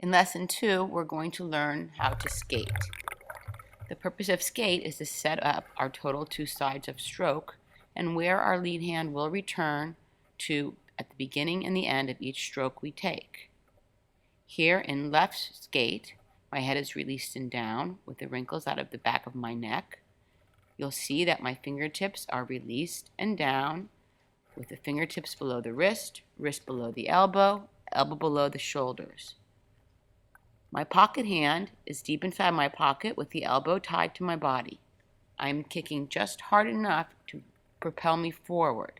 In Lesson 2, we're going to learn how to skate. The purpose of skate is to set up our total two sides of stroke and where our lead hand will return to at the beginning and the end of each stroke we take. Here in left skate, my head is released and down with the wrinkles out of the back of my neck. You'll see that my fingertips are released and down with the fingertips below the wrist, wrist below the elbow, elbow below the shoulders. My pocket hand is deep inside my pocket with the elbow tied to my body. I'm kicking just hard enough to propel me forward.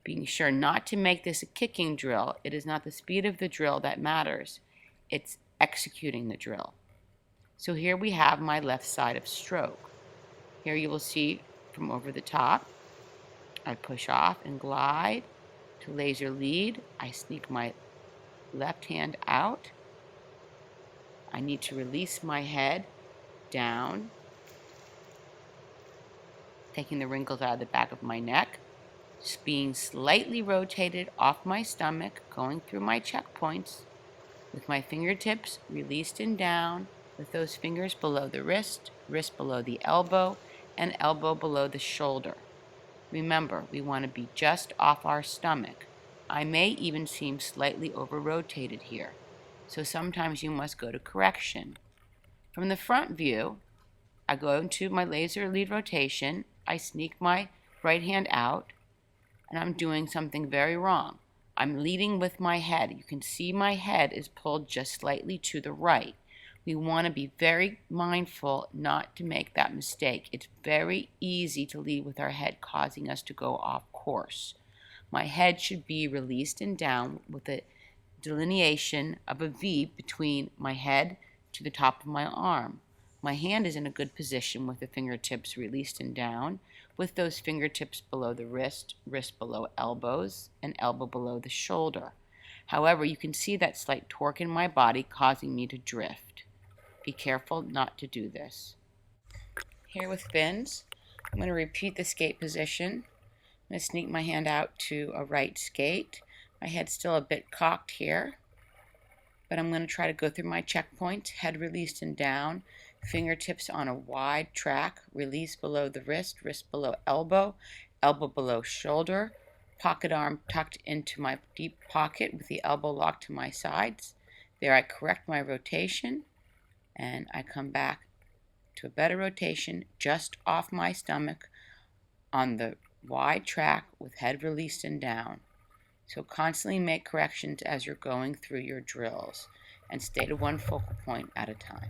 Being sure not to make this a kicking drill. It is not the speed of the drill that matters. It's executing the drill. So here we have my left side of stroke. Here you will see from over the top, I push off and glide to laser lead. I sneak my left hand out. I need to release my head down, taking the wrinkles out of the back of my neck, just being slightly rotated off my stomach, going through my checkpoints with my fingertips released and down, with those fingers below the wrist, wrist below the elbow, and elbow below the shoulder. Remember, we want to be just off our stomach. I may even seem slightly over-rotated here, so sometimes you must go to correction. From the front view, I go into my laser lead rotation, I sneak my right hand out, and I'm doing something very wrong. I'm leading with my head. You can see my head is pulled just slightly to the right. We want to be very mindful not to make that mistake. It's very easy to lead with our head, causing us to go off course. My head should be released and down with a delineation of a V between my head to the top of my arm. My hand is in a good position with the fingertips released and down, with those fingertips below the wrist, wrist below elbows, and elbow below the shoulder. However, you can see that slight torque in my body causing me to drift. Be careful not to do this. Here with fins, I'm going to repeat the skate position. I'm going to sneak my hand out to a right skate. My head's still a bit cocked here, but I'm going to try to go through my checkpoints, head released and down, fingertips on a wide track, release below the wrist, wrist below elbow, elbow below shoulder, pocket arm tucked into my deep pocket with the elbow locked to my sides. There I correct my rotation, and I come back to a better rotation just off my stomach on the wide track with head released and down. So constantly make corrections as you're going through your drills and stay to one focal point at a time.